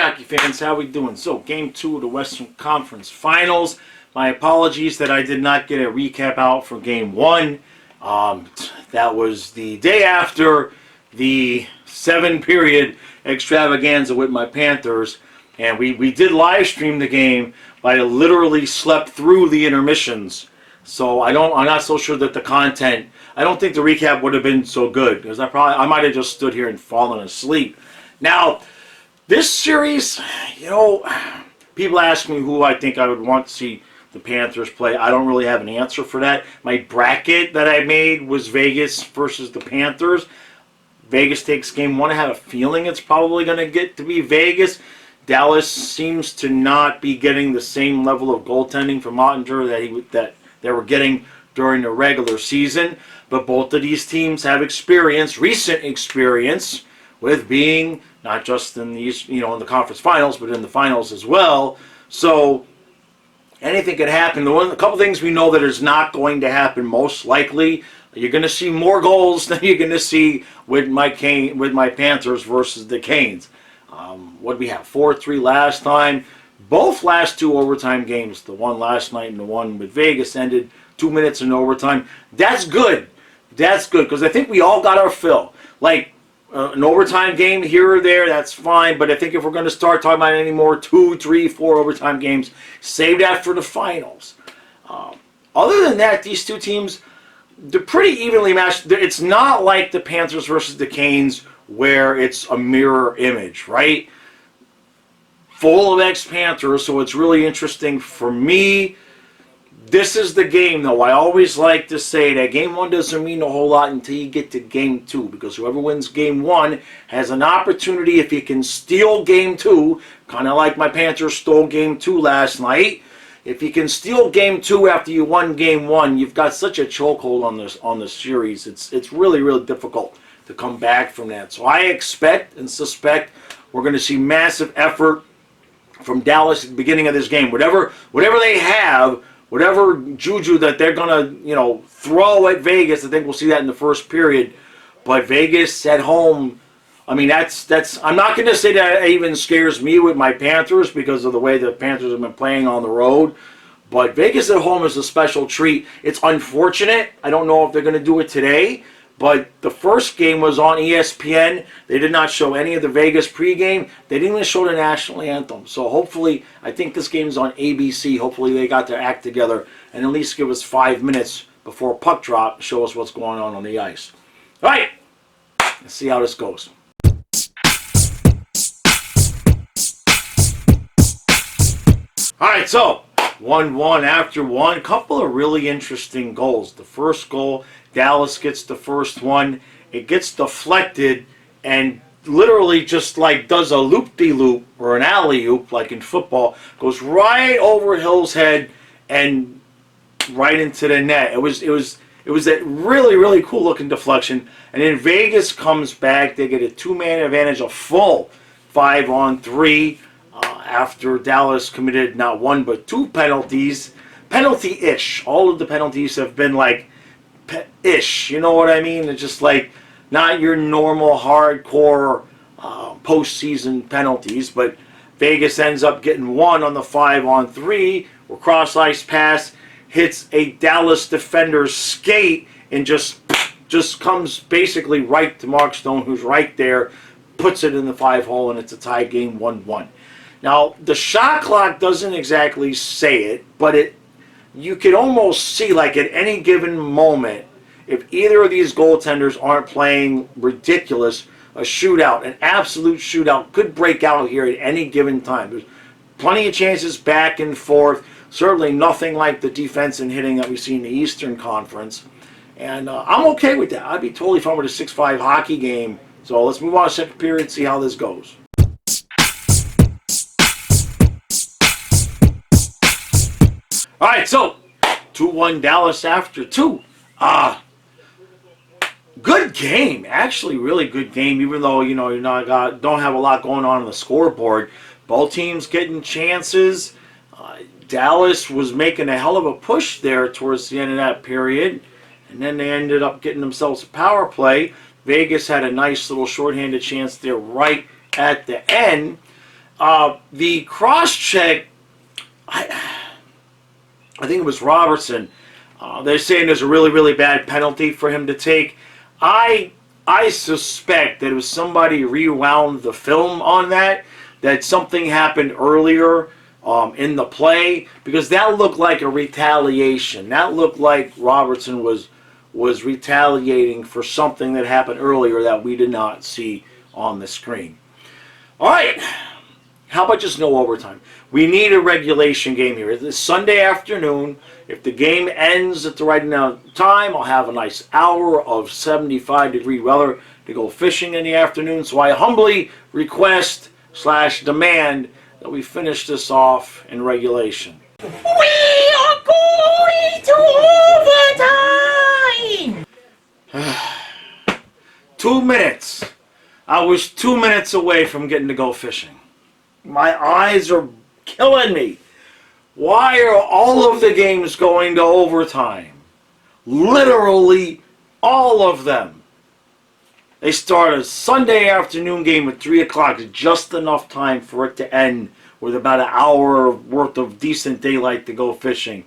hockey fans, how we doing? So, Game 2 of the Western Conference Finals. My apologies that I did not get a recap out for Game 1. That was the day after the 7-period extravaganza with my Panthers. And we did live stream the game, but I literally slept through the intermissions. So I'm not so sure that the content, I don't think the recap would have been so good, because I might have just stood here and fallen asleep. Now, this series, people ask me who I think I would want to see the Panthers play. I don't really have an answer for that. My bracket that I made was Vegas versus the Panthers. Vegas takes Game 1. I have a feeling it's probably going to get to be Vegas. Dallas seems to not be getting the same level of goaltending from Ottinger that they were getting during the regular season. But both of these teams have recent experience, with being not just in these, in the conference finals, but in the finals as well. So anything could happen. A couple things we know that is not going to happen most likely. You're going to see more goals than you're going to see with my Panthers versus the Canes. What did we have? 4-3 last time. Both last two overtime games, the one last night and the one with Vegas, ended 2 minutes in overtime. That's good. That's good, because I think we all got our fill. Like, an overtime game here or there, that's fine. But I think if we're going to start talking about any more 2, 3, 4 overtime games, save that for the finals. Other than that, these two teams, they're pretty evenly matched. It's not like the Panthers versus the Canes, where it's a mirror image, right? Full of ex-Panthers, so it's really interesting for me. This is the game, though. I always like to say that Game 1 doesn't mean a whole lot until you get to Game 2, because whoever wins Game 1 has an opportunity, if you can steal Game 2, kind of like my Panthers stole Game 2 last night. If you can steal Game 2 after you won Game 1, you've got such a chokehold on the series. It's really, really difficult to come back from that. So I expect and suspect we're going to see massive effort from Dallas at the beginning of this game. Whatever they have, whatever juju that they're going to, throw at Vegas, I think we'll see that in the first period. But Vegas at home, I mean, that's. I'm not going to say that even scares me with my Panthers, because of the way the Panthers have been playing on the road. But Vegas at home is a special treat. It's unfortunate. I don't know if they're going to do it today. But the first game was on ESPN. They did not show any of the Vegas pregame. They didn't even show the national anthem. So hopefully, I think this game is on ABC. Hopefully they got their act together and at least give us 5 minutes before puck drop to show us what's going on the ice. All right, let's see how this goes. All right, so 1-1 after one. Couple of really interesting goals. The first goal, Dallas gets the first one. It gets deflected and literally just like does a loop-de-loop or an alley-oop like in football. Goes right over Hill's head and right into the net. It was that really, really cool looking deflection. And then Vegas comes back. They get a 2-man advantage, a full 5-on-3. After Dallas committed not one but 2 penalties. Penalty-ish. All of the penalties have been like ish, you know what I mean? It's just like not your normal hardcore postseason penalties, but Vegas ends up getting one on the 5-on-3, where cross-ice pass hits a Dallas defender's skate and just comes basically right to Mark Stone, who's right there, puts it in the 5-hole, and it's a tie game 1-1. Now, the shot clock doesn't exactly say it, but you could almost see, like, at any given moment, if either of these goaltenders aren't playing ridiculous, a shootout, an absolute shootout, could break out here at any given time. There's plenty of chances back and forth. Certainly nothing like the defense and hitting that we see in the Eastern Conference. And I'm okay with that. I'd be totally fine with a 6-5 hockey game. So let's move on to second period and see how this goes. All right, so 2-1 Dallas after 2. Good game, actually, really good game. Even though don't have a lot going on the scoreboard, both teams getting chances. Dallas was making a hell of a push there towards the end of that period, and then they ended up getting themselves a power play. Vegas had a nice little shorthanded chance there right at the end. The cross-check, I think it was Robertson. They're saying there's a really, really bad penalty for him to take. I suspect that if somebody rewound the film on that something happened earlier in the play, because that looked like a retaliation. That looked like Robertson was retaliating for something that happened earlier that we did not see on the screen. All right. How about just no overtime? We need a regulation game here. It's Sunday afternoon. If the game ends at the right amount of time, I'll have a nice hour of 75-degree weather to go fishing in the afternoon. So I humbly request / demand that we finish this off in regulation. We are going to overtime! 2 minutes. I was 2 minutes away from getting to go fishing. My eyes are killing me. Why are all of the games going to overtime? Literally all of them. They start a Sunday afternoon game at 3 o'clock. Just enough time for it to end with about an hour worth of decent daylight to go fishing.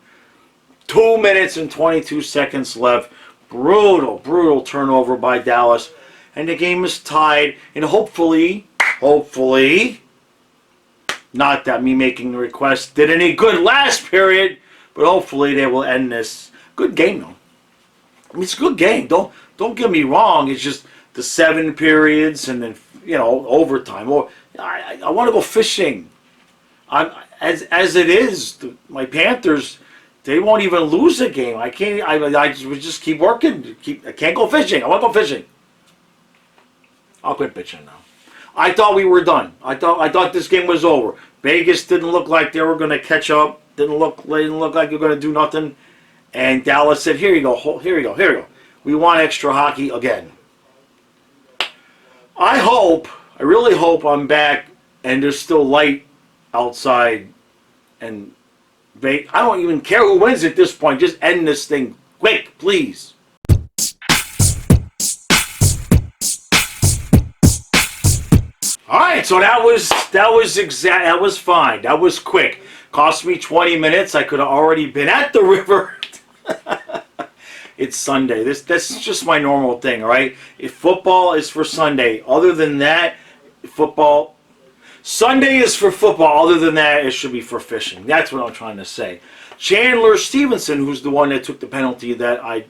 2 minutes and 22 seconds left. Brutal turnover by Dallas. And the game is tied. And hopefully, not that me making the request did any good last period, but hopefully they will end this. Good game, though. I mean, it's a good game. Don't get me wrong. It's just the 7 periods and then, overtime. Or I want to go fishing. As it is, my Panthers, they won't even lose a game. I can't. I just keep working. I can't go fishing. I want to go fishing. I'll quit bitching now. I thought we were done. I thought this game was over. Vegas didn't look like they were going to catch up. Didn't look like they were going to do nothing. And Dallas said, "Here you go. Here you go. We want extra hockey again." I really hope I'm back and there's still light outside. And I don't even care who wins at this point. Just end this thing quick, please. All right, so that was fine. That was quick. Cost me 20 minutes. I could have already been at the river. It's Sunday. That's just my normal thing, all right? If football is for Sunday, other than that, Sunday is for football. Other than that, it should be for fishing. That's what I'm trying to say. Chandler Stevenson, who's the one that took the penalty that I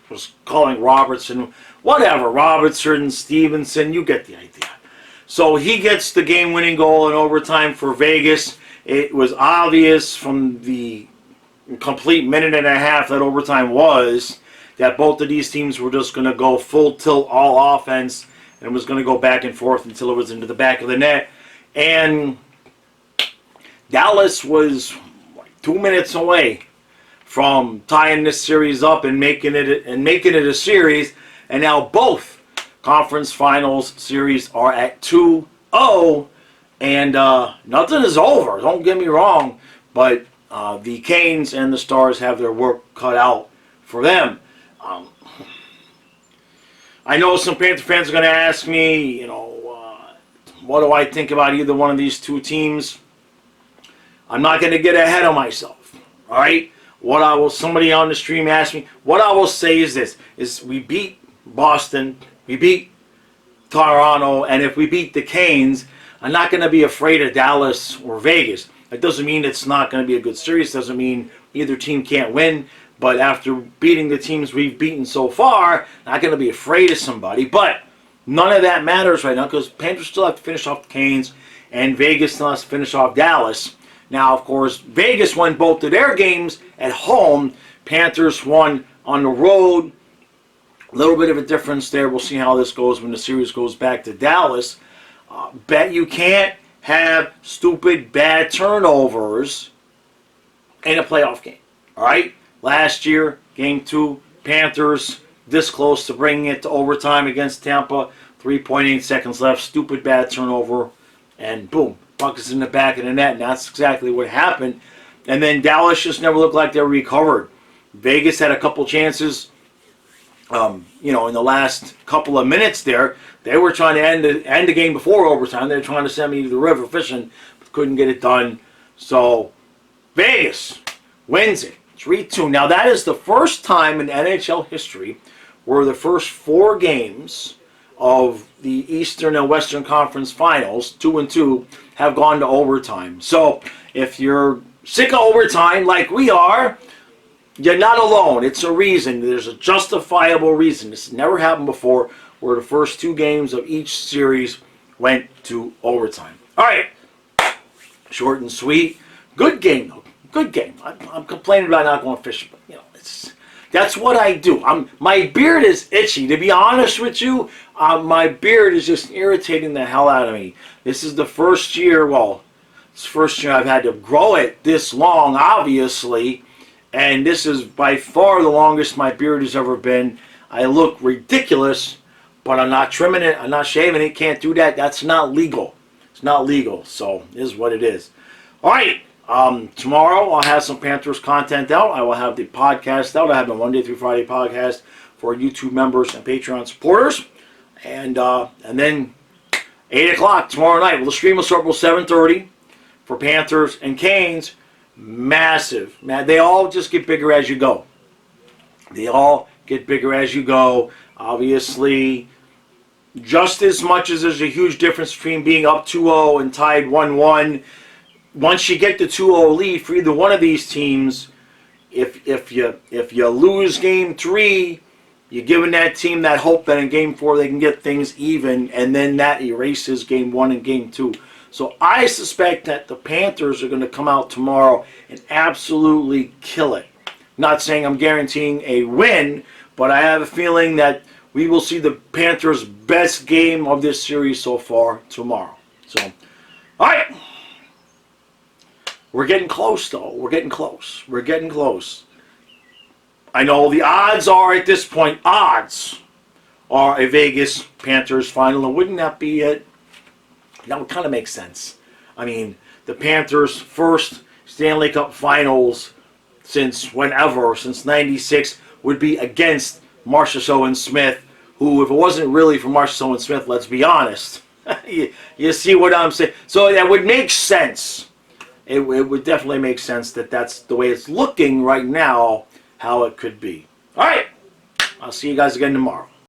was calling Robertson, whatever, Robertson, Stevenson, you get the idea. So he gets the game-winning goal in overtime for Vegas. It was obvious from the complete minute and a half that overtime was that both of these teams were just going to go full tilt, all offense, and was going to go back and forth until it was into the back of the net. And Dallas was 2 minutes away from tying this series up and making it a series. And now both conference finals series are at 2-0, and nothing is over. Don't get me wrong, but the Canes and the Stars have their work cut out for them. I know some Panther fans are going to ask me, what do I think about either one of these two teams? I'm not going to get ahead of myself. All right. Somebody on the stream asked me. What I will say is this: we beat Boston, we beat Toronto, and if we beat the Canes, I'm not going to be afraid of Dallas or Vegas. That doesn't mean it's not going to be a good series. Doesn't mean either team can't win. But after beating the teams we've beaten so far, not going to be afraid of somebody. But none of that matters right now because Panthers still have to finish off the Canes, and Vegas still has to finish off Dallas. Now, of course, Vegas won both of their games at home. Panthers won on the road. A little bit of a difference there. We'll see how this goes when the series goes back to Dallas. Bet you can't have stupid bad turnovers in a playoff game. All right? Last year, Game 2, Panthers this close to bringing it to overtime against Tampa. 3.8 seconds left. Stupid bad turnover. And boom, puck is in the back of the net. And that's exactly what happened. And then Dallas just never looked like they were recovered. Vegas had a couple chances In the last couple of minutes there, they were trying to end the game before overtime. They were trying to send me to the river fishing, but couldn't get it done. So Vegas wins it 3-2. Now that is the first time in NHL history where the first 4 games of the Eastern and Western Conference Finals, 2-2, have gone to overtime. So if you're sick of overtime like we are, you're not alone. It's a reason. There's a justifiable reason. This has never happened before, where the first 2 games of each series went to overtime. All right. Short and sweet. Good game, though. Good game. I'm complaining about not going fishing, but that's what I do. My beard is itchy. To be honest with you, my beard is just irritating the hell out of me. This is the first year. It's the first year I've had to grow it this long, obviously. And this is by far the longest my beard has ever been. I look ridiculous, but I'm not trimming it. I'm not shaving it. Can't do that. That's not legal. It's not legal. So it is what it is. All right. Tomorrow I'll have some Panthers content out. I will have the podcast out. I have the Monday through Friday podcast for YouTube members and Patreon supporters. And then 8 o'clock tomorrow night. Well, the stream will start till 7:30 for Panthers and Canes. Massive. Man, they all just get bigger as you go. They all get bigger as you go. Obviously, just as much as there's a huge difference between being up 2-0 and tied 1-1, once you get the 2-0 lead for either one of these teams, if you lose game 3, you're giving that team that hope that in game 4 they can get things even, and then that erases game 1 and game 2. So I suspect that the Panthers are going to come out tomorrow and absolutely kill it. Not saying I'm guaranteeing a win, but I have a feeling that we will see the Panthers' best game of this series so far tomorrow. So, all right. We're getting close, though. We're getting close. We're getting close. I know the odds are at this point, odds are a Vegas Panthers final. And wouldn't that be it? That would kind of make sense. I mean, the Panthers' first Stanley Cup Finals since whenever, since '96, would be against Marchessault and Smith, who, if it wasn't really for Marchessault and Smith, let's be honest, you see what I'm saying? So that would make sense. It would definitely make sense that that's the way it's looking right now, how it could be. All right. I'll see you guys again tomorrow.